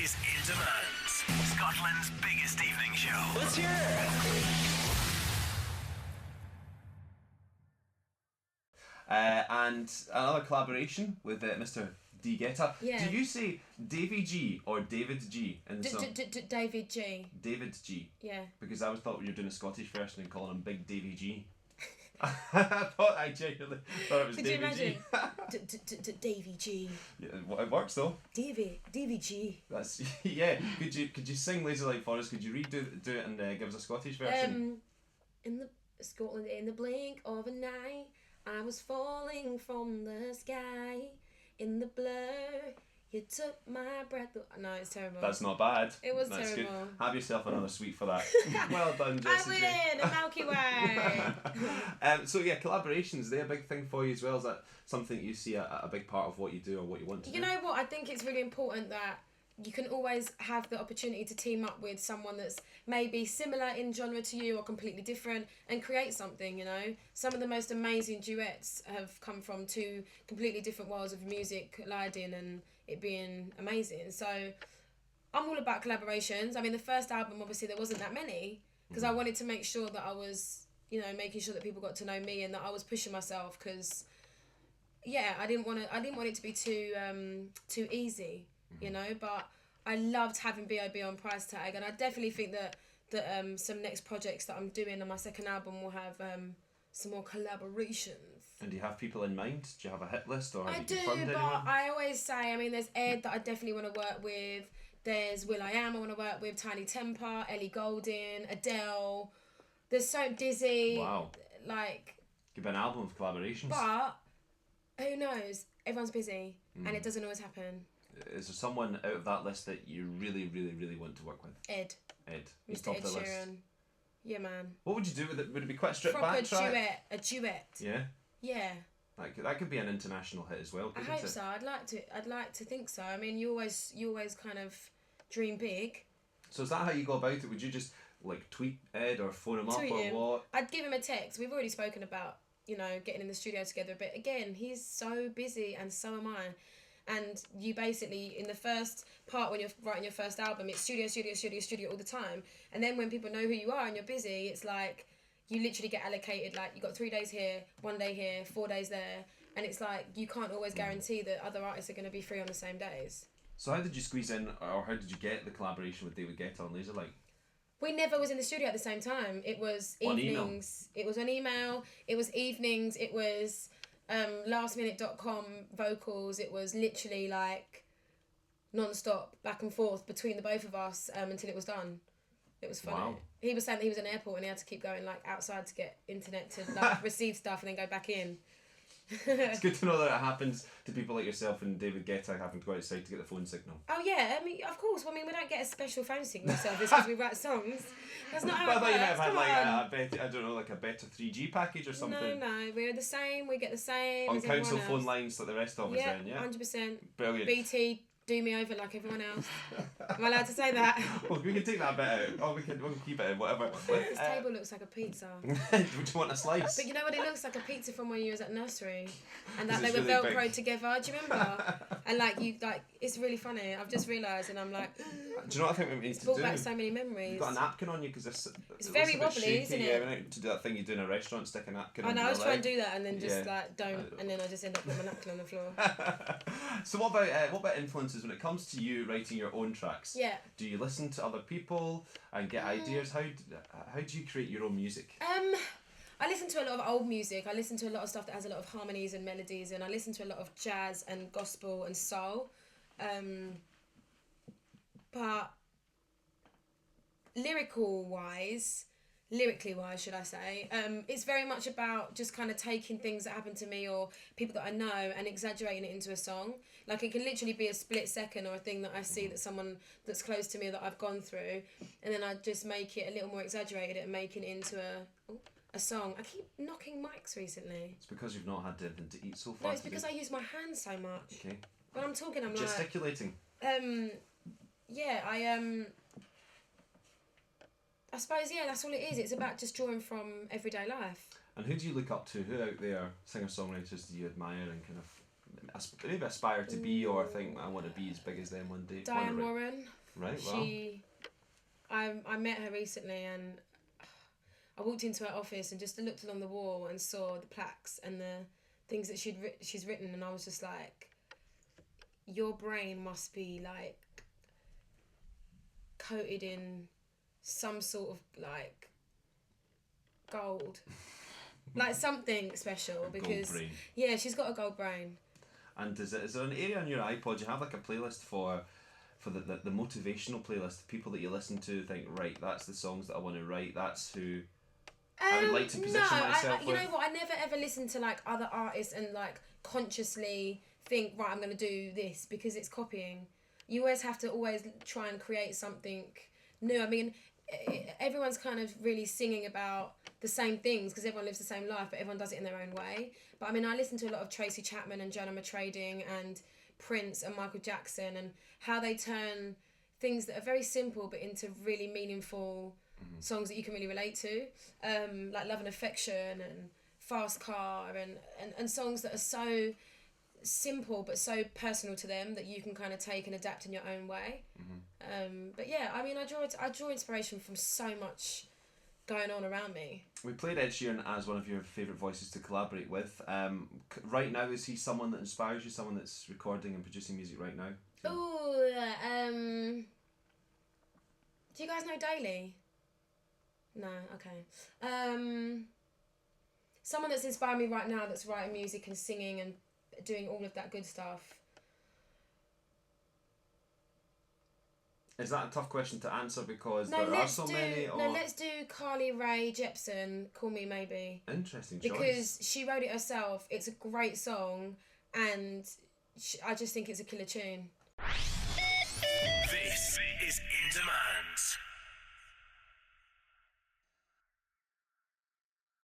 is In Demand, Scotland's biggest evening show. Let's hear it. And another collaboration with Mr. D Guetta. Yeah. Do you say Davy G or David G in the song? David G. David G. Yeah. Because I always thought you were doing a Scottish version and calling him Big Davy G. I genuinely thought it was Could Davy G. you imagine? Davy G. Yeah, it works though. Davy G. That's yeah. Could you sing Lazy Light for us? Could you do it and give us a Scottish version? In the Scotland, in the blink of an eye, I was falling from the sky. In the blur, you took my breath. No, it's terrible. That's not bad. It was That's terrible. Good. Have yourself another sweet for that. Well done, Jessie J. I win a Milky Way. So yeah, collaborations, they're a big thing for you as well. Is that something you see a big part of what you do or what you want to do? You know what? I think it's really important that you can always have the opportunity to team up with someone that's maybe similar in genre to you or completely different and create something, you know. Some of the most amazing duets have come from two completely different worlds of music colliding and it being amazing. So I'm all about collaborations. I mean, the first album, obviously, there wasn't that many because I wanted to make sure that I was, you know, making sure that people got to know me and that I was pushing myself because, yeah, I didn't want it to be too easy. You know, but I loved having B.O.B. on Price Tag, and I definitely think that some next projects that I'm doing on my second album will have some more collaborations. And do you have people in mind? Do you have a hit list or have I you do, confirmed but anyone? I always say, I mean, there's Ed that I definitely want to work with. There's will.i.am I want to work with, Tiny Temper, Ellie Goulding, Adele. There's so Dizzy. Wow. Like. Could be an album of collaborations. But who knows? Everyone's busy, and it doesn't always happen. Is there someone out of that list that you really, really, really want to work with? Ed. He's Mr. top Ed of the list. Sheeran. Yeah, man. What would you do with it? Would it be quite a stripped Proper back track? a duet. Yeah. Yeah. That could be an international hit as well. I Couldn't hope it? so. I'd like to think so. I mean, you always kind of dream big. So is that how you go about it? Would you just like tweet Ed or phone him Tweet up or him. what? I'd give him a text. We've already spoken about, you know, getting in the studio together. But again, he's so busy and so am I. And you basically, in the first part when you're writing your first album, it's studio all the time. And then when people know who you are and you're busy, it's like you literally get allocated, like you got 3 days here, 1 day here, 4 days there. And it's like you can't always guarantee that other artists are going to be free on the same days. So how did you squeeze in, or how did you get the collaboration with David Guetta on Laser Light? We never was in the studio at the same time. It was On evenings. It was on email. It was evenings. It was lastminute.com vocals. It was literally like non-stop back and forth between the both of us until it was done. It was funny. Wow. He was saying that he was in an airport and he had to keep going like outside to get internet to like receive stuff and then go back in. It's good to know that it happens to people like yourself and David Guetta having to go outside to get the phone signal. Oh yeah, I mean, of course. I mean, we don't get a special phone signal service because we write songs. That's not how But I it thought you might works. have had Come like on. a better, I don't know, like a better 3G package or something. No, we're the same. We get the same On as council everyone phone else. lines like the rest of us Yeah, then, yeah? 100%. Brilliant. BT, do me over like everyone else. Am I allowed to say that? Well, we can take that bit out. Oh, we can keep it in, whatever. This table looks like a pizza. Would you want a slice? But you know what? It looks like a pizza from when you was at nursery. And that 'Cause they it's were really Velcroed big. together. Do you remember? And it's really funny. I've just realised and I'm like, Do you know what I think we need to brought do? back so many memories. You've got a napkin on you because it's very a bit wobbly, shaky, isn't yeah, it? we need to do that thing you do in a restaurant, stick a napkin I on know, I your was trying leg. to do that and then just Yeah. don't. And then I just end up with my napkin on the floor. So what about influences when it comes to you writing your own tracks? Yeah. Do you listen to other people and get ideas? How do you create your own music? I listen to a lot of old music. I listen to a lot of stuff that has a lot of harmonies and melodies, and I listen to a lot of jazz and gospel and soul. But lyrically wise, should I say, it's very much about just kind of taking things that happen to me or people that I know and exaggerating it into a song. Like it can literally be a split second or a thing that I see that someone that's close to me that I've gone through, and then I just make it a little more exaggerated and making it into a song. I keep knocking mics recently. It's because you've not had anything to eat so far. No, it's because I use my hands so much. Okay. When I'm talking, I'm Gesticulating. yeah, I suppose, yeah, that's all it is. It's about just drawing from everyday life. And who do you look up to? Who out there, singer-songwriters, do you admire and kind of maybe aspire to be, or think I want to be as big as them one day? Diane Warren. Right. Wow. I met her recently, and I walked into her office and just looked along the wall and saw the plaques and the things that she's written, and I was just like, your brain must be like coated in some sort of like gold. Like something special, because Gold brain. Yeah, she's got a gold brain. And is there an area on your iPod you have like a playlist for the motivational playlist, people that you listen to think, right, that's the songs that I want to write, that's who I would like to position myself you with? know what, I never ever listen to like other artists and like consciously think, right, I'm going to do this, because it's copying. You always have to try and create something new. I mean, everyone's kind of really singing about the same things because everyone lives the same life, but everyone does it in their own way. But I mean, I listen to a lot of Tracy Chapman and Jonah Trading and Prince and Michael Jackson, and how they turn things that are very simple but into really meaningful songs that you can really relate to, like Love and Affection and Fast Car, and songs that are so simple but so personal to them that you can kind of take and adapt in your own way. But yeah, I mean, I draw inspiration from so much going on around me. We played Ed Sheeran as one of your favourite voices to collaborate with. Right now, is he someone that inspires you, someone that's recording and producing music right now? Oh, do you guys know Daly? No, okay. Someone that's inspired me right now, that's writing music and singing and doing all of that good stuff. Is that a tough question to answer because there are so many? Or... No, let's do Carly Rae Jepsen, Call Me Maybe. Interesting choice. Because she wrote it herself. It's a great song, and I just think it's a killer tune.